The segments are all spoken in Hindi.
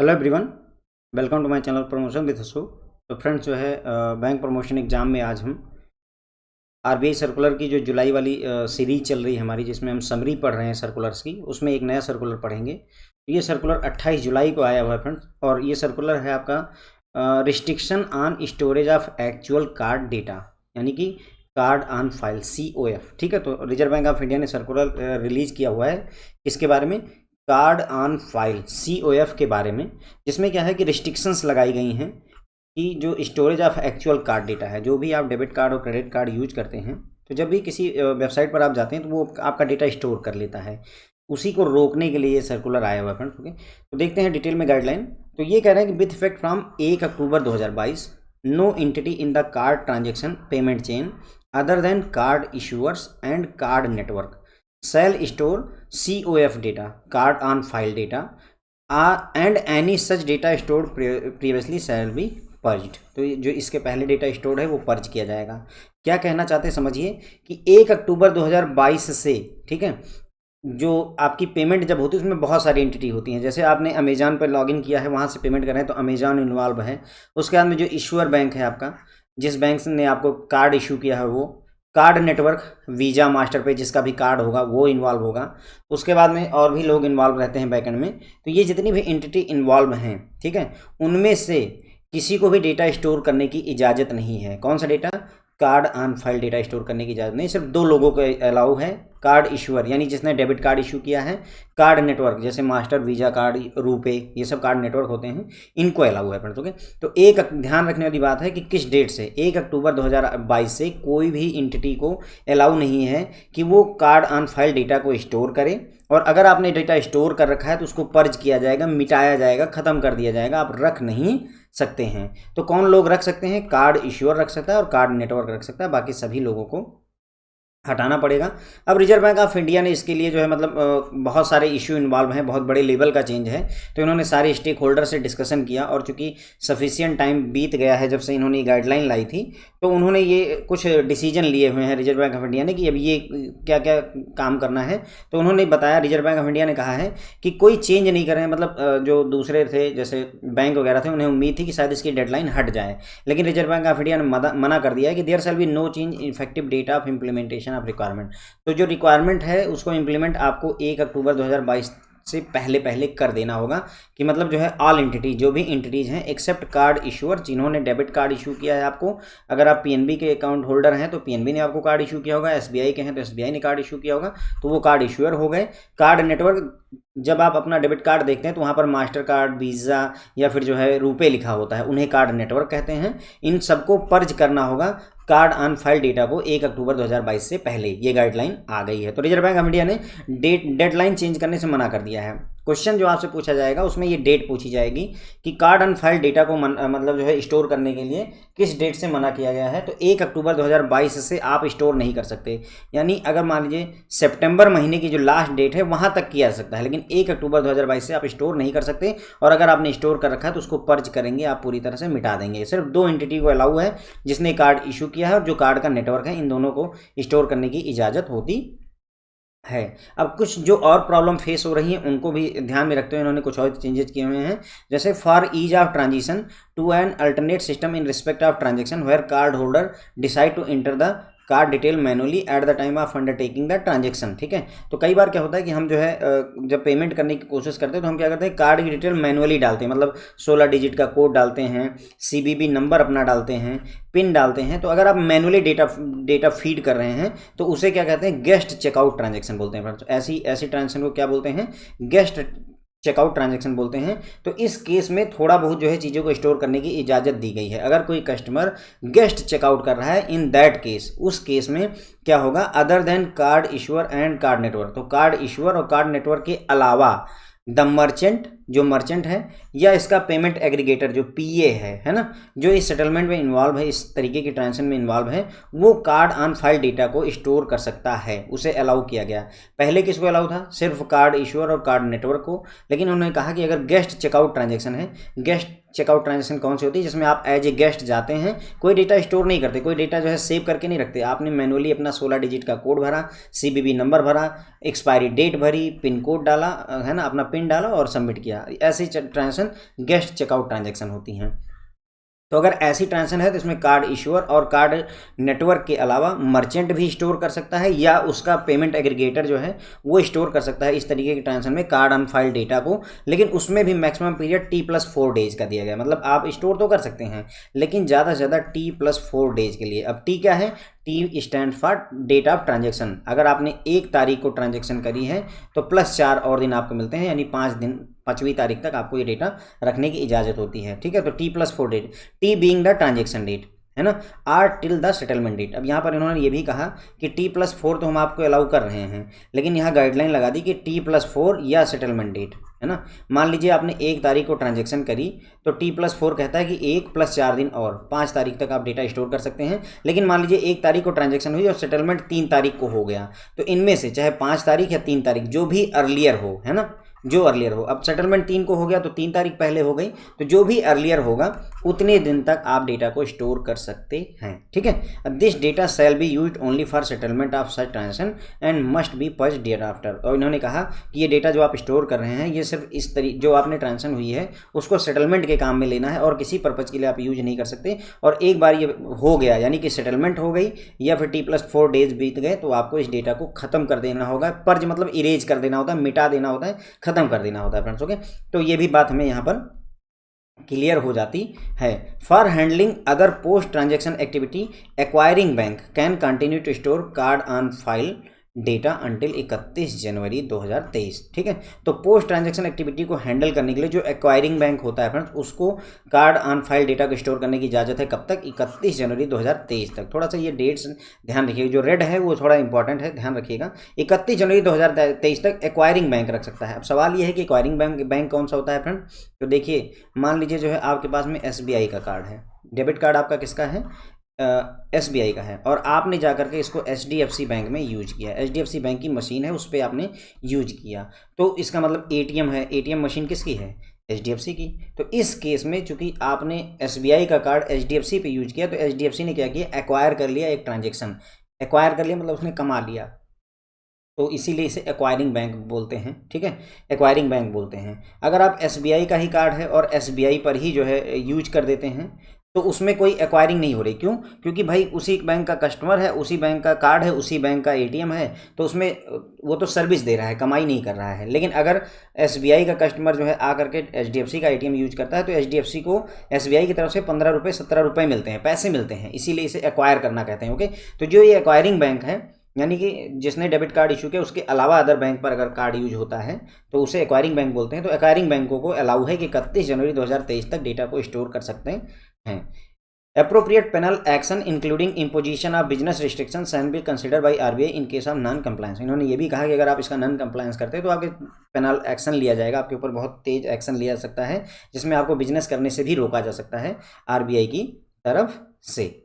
Hello everyone, welcome to my channel promotion with Ashok. तो फ्रेंड्स जो है बैंक प्रमोशन एग्ज़ाम में आज हम आरबीआई सर्कुलर की जो जुलाई वाली सीरीज चल रही है हमारी, जिसमें हम समरी पढ़ रहे हैं सर्कुलर्स की, उसमें एक नया सर्कुलर पढ़ेंगे। ये सर्कुलर 28 जुलाई को आया हुआ है फ्रेंड्स, और ये सर्कुलर है आपका restriction on storage of actual card data, यानी कि कार्ड ऑन फाइल COF। ठीक है, तो रिजर्व बैंक ऑफ इंडिया ने सर्कुलर रिलीज़ किया हुआ है इसके बारे में, कार्ड ऑन फाइल COF के बारे में, जिसमें क्या है कि रिस्ट्रिक्शंस लगाई गई हैं कि जो storage of actual card data है, जो भी आप डेबिट कार्ड और क्रेडिट कार्ड यूज करते हैं, तो जब भी किसी वेबसाइट पर आप जाते हैं तो वो आपका डेटा स्टोर कर लेता है। उसी को रोकने के लिए ये सर्कुलर आया हुआ है फ्रेंड्स। ओके, तो देखते हैं डिटेल में गाइडलाइन। तो ये कह रहे हैं कि with effect from 1 October 2022 no entity in the card transaction payment chain other than card issuers and card network shall store COF data, card on file data, and any such data stored previously shall be purged। तो जो इसके पहले डेटा स्टोर्ड है वो पर्ज किया जाएगा। क्या कहना चाहते हैं समझिए कि 1 अक्टूबर 2022 से, ठीक है, जो आपकी पेमेंट जब होती है उसमें बहुत सारी एंटिटी होती हैं। जैसे आपने अमेजॉन पर लॉगिन किया है, वहाँ से पेमेंट कर रहे हैं तो अमेजॉन इन्वॉल्व है। उसके बाद में जो इशूअर बैंक है आपका, जिस बैंक ने आपको कार्ड इशू किया है, वो कार्ड नेटवर्क, वीज़ा मास्टर पे जिसका भी कार्ड होगा वो इन्वॉल्व होगा। उसके बाद में और भी लोग इन्वॉल्व रहते हैं बैकएंड में। तो ये जितनी भी एंटिटी इन्वॉल्व हैं, ठीक है, उनमें से किसी को भी डेटा स्टोर करने की इजाज़त नहीं है। कौन सा data? Card on file data store करने की इजाज़त नहीं, सिर्फ 2 लोगों को अलाउ है। कार्ड इशूअर यानी जिसने डेबिट कार्ड इशू किया है, कार्ड नेटवर्क जैसे मास्टर, वीज़ा कार्ड, रुपे, ये सब कार्ड नेटवर्क होते हैं, इनको अलाउ है फ्रेंड्स। ओके, तो एक ध्यान रखने वाली बात है कि किस डेट से, 1 अक्टूबर 2022 से कोई भी एंटिटी को अलाउ नहीं है कि वो कार्ड ऑन फाइल डेटा को स्टोर करे। और अगर आपने डेटा स्टोर कर रखा है तो उसको पर्ज किया जाएगा, मिटाया जाएगा, ख़त्म कर दिया जाएगा। आप रख नहीं सकते हैं। तो कौन लोग रख सकते हैं? कार्ड इश्यूअर रख सकता है और कार्ड नेटवर्क रख सकता है, बाकी सभी लोगों को हटाना पड़ेगा। अब रिजर्व बैंक ऑफ इंडिया ने इसके लिए जो है मतलब बहुत सारे इशू इन्वॉल्व हैं, बहुत बड़े लेवल का चेंज है, तो इन्होंने सारे स्टेक होल्डर से डिस्कशन किया। और चूंकि सफिशिएंट टाइम बीत गया है जब से इन्होंने ये गाइडलाइन लाई थी, तो उन्होंने ये कुछ डिसीजन लिए हुए हैं रिजर्व बैंक ऑफ इंडिया ने कि अब ये क्या क्या काम करना है। तो उन्होंने बताया, रिजर्व बैंक ऑफ इंडिया ने कहा है कि कोई चेंज नहीं करें। मतलब जो दूसरे थे जैसे बैंक वगैरह थे, उन्हें उम्मीद थी कि शायद इसकी डेडलाइन हट जाए, लेकिन रिजर्व बैंक ऑफ इंडिया ने मना कर दिया है कि there shall be no change effective date of implementation of requirement. तो जो रिक्वायरमेंट है उसको इम्प्लीमेंट आपको 1 अक्टूबर 2022 से पहले कर देना होगा। कि मतलब जो है ऑल एंटिटी, जो भी एंटिटीज़ हैं एक्सेप्ट कार्ड इशूअर, जिन्होंने डेबिट कार्ड इशू किया है आपको। अगर आप PNB के अकाउंट होल्डर हैं तो PNB ने आपको कार्ड इशू किया होगा, SBI के हैं तो SBI ने कार्ड इशू किया होगा, तो वो कार्ड इशूअर हो गए। कार्ड नेटवर्क, जब आप अपना डेबिट कार्ड देखते हैं तो वहाँ पर मास्टर कार्ड, वीज़ा या फिर जो है रुपे लिखा होता है, उन्हें कार्ड नेटवर्क कहते हैं। इन सबको पर्ज करना होगा कार्ड ऑन फाइल डेटा को 1 अक्टूबर 2022 से पहले। ये गाइडलाइन आ गई है। तो रिजर्व बैंक ऑफ इंडिया ने डेडलाइन चेंज करने से मना कर दिया है। क्वेश्चन जो आपसे पूछा जाएगा उसमें ये डेट पूछी जाएगी कि कार्ड ऑन फाइल डेटा को मतलब जो है स्टोर करने के लिए किस डेट से मना किया गया है। तो 1 अक्टूबर 2022 से आप स्टोर नहीं कर सकते। यानी अगर मान लीजिए सितंबर महीने की जो लास्ट डेट है वहाँ तक किया जा सकता है, लेकिन 1 अक्टूबर 2022 से आप स्टोर नहीं कर सकते। और अगर आपने स्टोर कर रखा है तो उसको पर्ज करेंगे, आप पूरी तरह से मिटा देंगे। सिर्फ 2 एंटिटी को अलाउ है, जिसने कार्ड इशू किया है और जो कार्ड का नेटवर्क है, इन दोनों को स्टोर करने की इजाज़त होती है। अब कुछ जो और प्रॉब्लम फेस हो रही हैं उनको भी ध्यान में रखते हुए इन्होंने कुछ और चेंजेस किए हुए हैं। जैसे for ease of transition to an alternate system in respect of transaction where card holder decide to enter the card detail manually at the time of undertaking the transaction. ठीक है, तो कई बार क्या होता है कि हम जो है जब पेमेंट करने की कोशिश करते हैं तो हम क्या करते हैं, कार्ड की डिटेल मैनुअली डालते हैं। मतलब 16 डिजिट का कोड डालते हैं, CVV नंबर अपना डालते हैं, पिन डालते हैं। तो अगर आप मैनुअली डेटा फीड कर रहे हैं तो उसे क्या कहते हैं, गेस्ट चेकआउट ट्रांजेक्शन बोलते हैं। ऐसी ट्रांजेक्शन को क्या बोलते हैं, गेस्ट चेकआउट ट्रांजैक्शन बोलते हैं। तो इस केस में थोड़ा बहुत जो है चीज़ों को स्टोर करने की इजाज़त दी गई है। अगर कोई कस्टमर गेस्ट चेकआउट कर रहा है, इन दैट केस, उस केस में क्या होगा, other than card issuer and card network. तो कार्ड इशूअर और कार्ड नेटवर्क के अलावा द मर्चेंट, जो मर्चेंट है, या इसका पेमेंट एग्रीगेटर जो PA है ना, जो इस सेटलमेंट में इन्वॉल्व है, इस तरीके की ट्रांजेक्शन में इन्वॉल्व है, वो कार्ड ऑन फाइल डेटा को स्टोर कर सकता है। उसे अलाउ किया गया। पहले किसको अलाउ था? सिर्फ कार्ड इशूअर और कार्ड नेटवर्क को। लेकिन उन्होंने कहा कि अगर गेस्ट चेकआउट ट्रांजेक्शन है, गेस्ट चेकआउट ट्रांजेक्शन कौन सी होती है? जिसमें आप एज ए गेस्ट जाते हैं, कोई डेटा स्टोर नहीं करते, कोई डेटा जो है सेव करके नहीं रखते, आपने मैनुअली अपना 16 डिजिट का कोड भरा, CVV नंबर भरा, एक्सपायरी डेट भरी, पिन कोड डाला, है ना, अपना पिन डाला और सबमिट किया। ऐसी ट्रांजेक्शन गेस्ट चेकआउट ट्रांजेक्शन होती हैं। तो अगर ऐसी ट्रांजेक्शन है तो इसमें कार्ड इशूअर और कार्ड नेटवर्क के अलावा मर्चेंट भी स्टोर कर सकता है या उसका पेमेंट एग्रीगेटर जो है वो स्टोर कर सकता है इस तरीके की ट्रांजेक्शन में कार्ड अनफाइल्ड डेटा को। लेकिन उसमें भी मैक्सिमम पीरियड T+4 डेज का दिया गया, मतलब आप स्टोर तो कर सकते हैं लेकिन ज़्यादा से ज़्यादा T+4 डेज के लिए। अब T क्या है? T stand for date of transaction. अगर आपने 1 तारीख को ट्रांजेक्शन करी है तो +4 और दिन आपको मिलते हैं, यानी 5 दिन, 5वीं तारीख तक आपको ये डेटा रखने की इजाज़त होती है। ठीक है, तो T+4 date, T being the transaction date, है ना, R till the settlement date. अब यहाँ पर इन्होंने ये भी कहा कि T+4 तो हम आपको अलाउ कर रहे हैं, लेकिन यहाँ गाइडलाइन लगा दी कि T+4 या सेटलमेंट डेट, है ना। मान लीजिए आपने 1 तारीख को ट्रांजेक्शन करी तो T+4 कहता है कि 1 + 4 दिन और 5 तारीख तक आप डेटा स्टोर कर सकते हैं। लेकिन मान लीजिए 1 तारीख को ट्रांजेक्शन हुई और सेटलमेंट 3 तारीख को हो गया, तो इनमें से चाहे 5 तारीख या 3 तारीख जो भी अर्लियर हो, है ना, जो अर्लियर हो। अब सेटलमेंट 3 को हो गया तो 3 तारीख पहले हो गई, तो जो भी अर्लियर होगा उतने दिन तक आप डेटा को स्टोर कर सकते हैं। ठीक है, this data shall be used only for settlement of such transaction and must be purged thereafter. और इन्होंने कहा कि ये डेटा जो आप स्टोर कर रहे हैं ये सिर्फ इस तरीके जो आपने ट्रांजेक्शन हुई है उसको सेटलमेंट के काम में लेना है और किसी पर्पज़ के लिए आप यूज नहीं कर सकते। और एक बार ये हो गया यानी कि सेटलमेंट हो गई या फिर T+4 डेज बीत गए तो आपको इस डेटा को ख़त्म कर देना होगा। पर्ज मतलब इरेज कर देना होता है, मिटा देना होता है, ख़त्म कर देना होता है फ्रेंड्स। ओके, तो ये भी बात हमें यहाँ पर क्लियर हो जाती है। For handling other post transaction activity acquiring bank can continue to store card on file data until 31 January 2023। ठीक है, तो पोस्ट ट्रांजैक्शन एक्टिविटी को हैंडल करने के लिए जो एक्वायरिंग बैंक होता है फ्रेंड्स उसको कार्ड ऑन फाइल डेटा को स्टोर करने की इजाज़त है। कब तक? 31 जनवरी 2023 तक। थोड़ा सा ये डेट्स ध्यान रखिएगा, जो रेड है वो थोड़ा इंपॉर्टेंट है, ध्यान रखिएगा। 31 जनवरी 2023 तक एक्वायरिंग बैंक रख सकता है। अब सवाल ये है कि एक्वायरिंग बैंक कौन सा होता है फ्रेंड? तो देखिए, मान लीजिए जो है आपके पास में SBI का कार्ड है, डेबिट कार्ड आपका किसका है? SBI का है, और आपने जा करके इसको HDFC बैंक में यूज किया। HDFC बैंक की मशीन है, उस पर आपने यूज किया, तो इसका मतलब ATM है। ATM मशीन किसकी है? HDFC की। तो इस केस में चूंकि आपने SBI का कार्ड HDFC पे यूज किया तो HDFC ने क्या किया? एक्वायर कर लिया एक ट्रांजेक्शन। एक्वायर कर लिया मतलब उसने कमा लिया, तो इसीलिए इसे एक्वायरिंग बैंक बोलते हैं। ठीक है, एक्वायरिंग बैंक बोलते हैं। अगर आप SBI का ही कार्ड है और SBI पर ही जो है यूज कर देते हैं तो उसमें कोई एक्वायरिंग नहीं हो रही। क्यों? क्योंकि भाई उसी बैंक का कस्टमर है, उसी बैंक का कार्ड है, उसी बैंक का ATM है, तो उसमें वो तो सर्विस दे रहा है, कमाई नहीं कर रहा है। लेकिन अगर SBI का कस्टमर जो है आकर के HDFC का ATM यूज करता है तो HDFC को SBI की तरफ से 15 रुपये 17 रुपये मिलते हैं, पैसे मिलते हैं, इसीलिए इसे एक्वायर करना कहते हैं। ओके, तो जो ये एक्वायरिंग बैंक है यानी कि जिसने डेबिट कार्ड इशू किया उसके अलावा अदर बैंक पर अगर कार्ड यूज होता है तो उसे एक्वायरिंग बैंक बोलते हैं। तो एक्वायरिंग बैंकों को अलाउ है कि 31 जनवरी 2023 तक डेटा को स्टोर कर सकते हैं। Appropriate penal action including imposition of business restriction can be consider by RBI in case of non compliance. इन्होंने ये भी कहा कि अगर आप इसका नॉन कंप्लायंस करते हैं तो आपके पेनल एक्शन लिया जाएगा, आपके ऊपर बहुत तेज एक्शन लिया जा सकता है, जिसमें आपको बिजनेस करने से भी रोका जा सकता है RBI की तरफ से।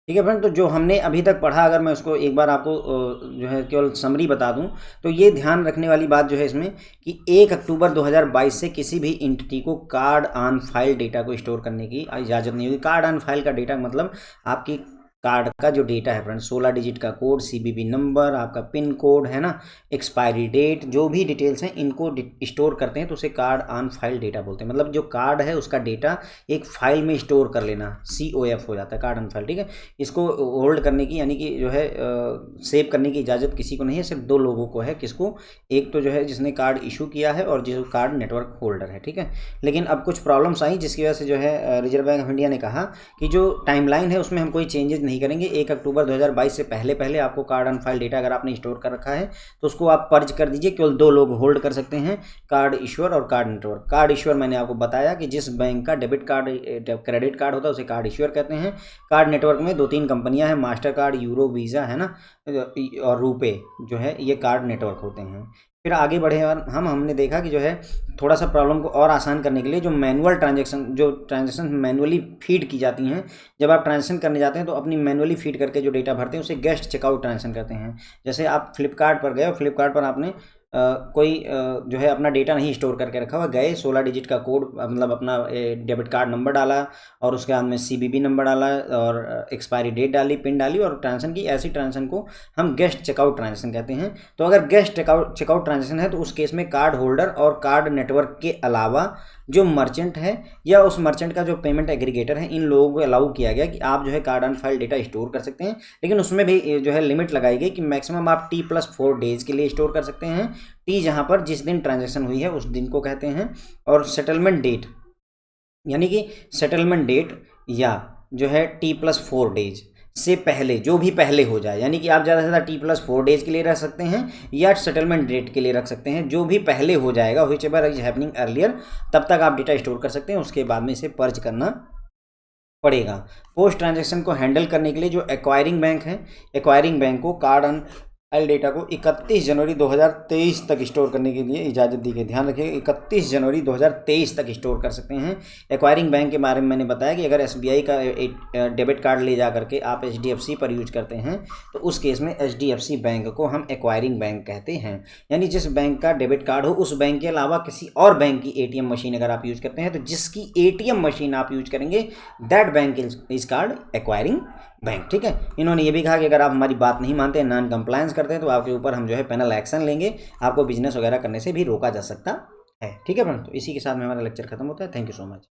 ठीक है फ्रेंड, तो जो हमने अभी तक पढ़ा अगर मैं उसको एक बार आपको जो है केवल समरी बता दूं तो ये ध्यान रखने वाली बात जो है इसमें कि 1 अक्टूबर 2022 से किसी भी एंटिटी को कार्ड ऑन फाइल डेटा को स्टोर करने की इजाज़त नहीं होगी। कार्ड ऑन फाइल का डेटा मतलब आपकी कार्ड का जो डेटा है फ्रेंड, 16 डिजिट का कोड, CVV नंबर, आपका पिन कोड, है ना, एक्सपायरी डेट, जो भी डिटेल्स हैं इनको स्टोर करते हैं तो उसे कार्ड ऑन फाइल डेटा बोलते हैं। मतलब जो कार्ड है उसका डेटा एक फाइल में स्टोर कर लेना, COF हो जाता है, कार्ड ऑन फाइल। ठीक है, इसको होल्ड करने की यानी कि जो है सेव करने की इजाज़त किसी को नहीं है, सिर्फ 2 लोगों को है। किसको? एक तो जो है जिसने कार्ड इशू किया है और जो कार्ड नेटवर्क होल्डर है। ठीक है, लेकिन अब कुछ प्रॉब्लम्स आई जिसकी वजह से जो है रिजर्व बैंक ऑफ इंडिया ने कहा कि जो टाइमलाइन है उसमें हम कोई चेंजेस नहीं करेंगे। 1 अक्टूबर 2022 से पहले आपको कार्ड ऑन फाइल डेटा अगर आपने स्टोर कर रखा है तो उसको आप पर्ज कर दीजिए। केवल 2 लोग होल्ड कर सकते हैं, कार्ड इश्यूअर और कार्ड नेटवर्क। कार्ड इश्यूअर मैंने आपको बताया कि जिस बैंक का डेबिट कार्ड क्रेडिट कार्ड होता है उसे कार्ड इश्यूअर कहते हैं। कार्ड नेटवर्क में 2-3 कंपनियां हैं, मास्टर कार्ड, यूरो, वीज़ा, है ना, और रुपे जो है ये कार्ड नेटवर्क होते हैं। फिर आगे बढ़े और हमने देखा कि जो है थोड़ा सा प्रॉब्लम को और आसान करने के लिए जो मैनुअल ट्रांजैक्शन मैनुअली फीड की जाती हैं, जब आप ट्रांजैक्शन करने जाते हैं तो अपनी मैनुअली फीड करके जो डेटा भरते हैं उसे गेस्ट चेकआउट ट्रांजैक्शन करते हैं। जैसे आप फ्लिपकार्ट पर गए और फ्लिपकार्ट पर आपने कोई जो है अपना डेटा नहीं स्टोर करके रखा हुआ, गए 16 डिजिट का कोड मतलब अपना डेबिट कार्ड नंबर डाला और उसके बाद में CVV नंबर डाला और एक्सपायरी डेट डाली, पिन डाली और ट्रांजेक्शन की। ऐसी ट्रांजेक्शन को हम गेस्ट चेकआउट ट्रांजेक्शन कहते हैं। तो अगर गेस्ट चेकआउट ट्रांजेक्शन है तो उस केस में कार्ड होल्डर और कार्ड नेटवर्क के अलावा जो मर्चेंट है या उस मर्चेंट का जो पेमेंट एग्रीगेटर है, इन लोगों को अलाउ किया गया कि आप जो है card on file data store कर सकते हैं। लेकिन उसमें भी जो है लिमिट लगाई गई कि मैक्सिमम आप T+4 डेज के लिए स्टोर कर सकते हैं। T जहां पर जिस दिन ट्रांजैक्शन हुई है उस दिन को कहते हैं, और सेटलमेंट डेट यानी कि सेटलमेंट डेट या जो है T+4 डेज से पहले, जो भी पहले हो जाए, यानी कि आप ज़्यादा से ज़्यादा T+4 डेज के लिए रख सकते हैं या सेटलमेंट डेट के लिए रख सकते हैं। जो भी पहले हो जाएगा, which ever is happening earlier, तब तक आप डेटा स्टोर कर सकते हैं। उसके बाद में इसे पर्ज करना पड़ेगा। पोस्ट ट्रांजैक्शन को हैंडल करने के लिए जो एक्वायरिंग बैंक है, एक्वायरिंग बैंक को कार्ड ऑन फाइल डेटा को 31 जनवरी 2023 तक स्टोर करने के लिए इजाज़त दी गई। ध्यान रखिए 31 जनवरी 2023 तक स्टोर कर सकते हैं। एक्वायरिंग बैंक के बारे में मैंने बताया कि अगर SBI का डेबिट कार्ड ले जा करके आप HDFC पर यूज करते हैं तो उस केस में HDFC बैंक को हम एक्वायरिंग बैंक कहते हैं। यानी जिस बैंक का डेबिट कार्ड हो उस बैंक के अलावा किसी और बैंक की ATM मशीन अगर आप यूज करते हैं तो जिसकी ATM मशीन आप यूज करेंगे that bank is called acquiring bank. ठीक है, इन्होंने ये भी कहा कि अगर आप हमारी बात नहीं मानते हैं, नॉन कंप्लायंस करते हैं, तो आपके ऊपर हम जो है पेनल एक्शन लेंगे, आपको बिजनेस वगैरह करने से भी रोका जा सकता है। ठीक है फ्रेंड, तो इसी के साथ में हमारा लेक्चर खत्म होता है। Thank you so much.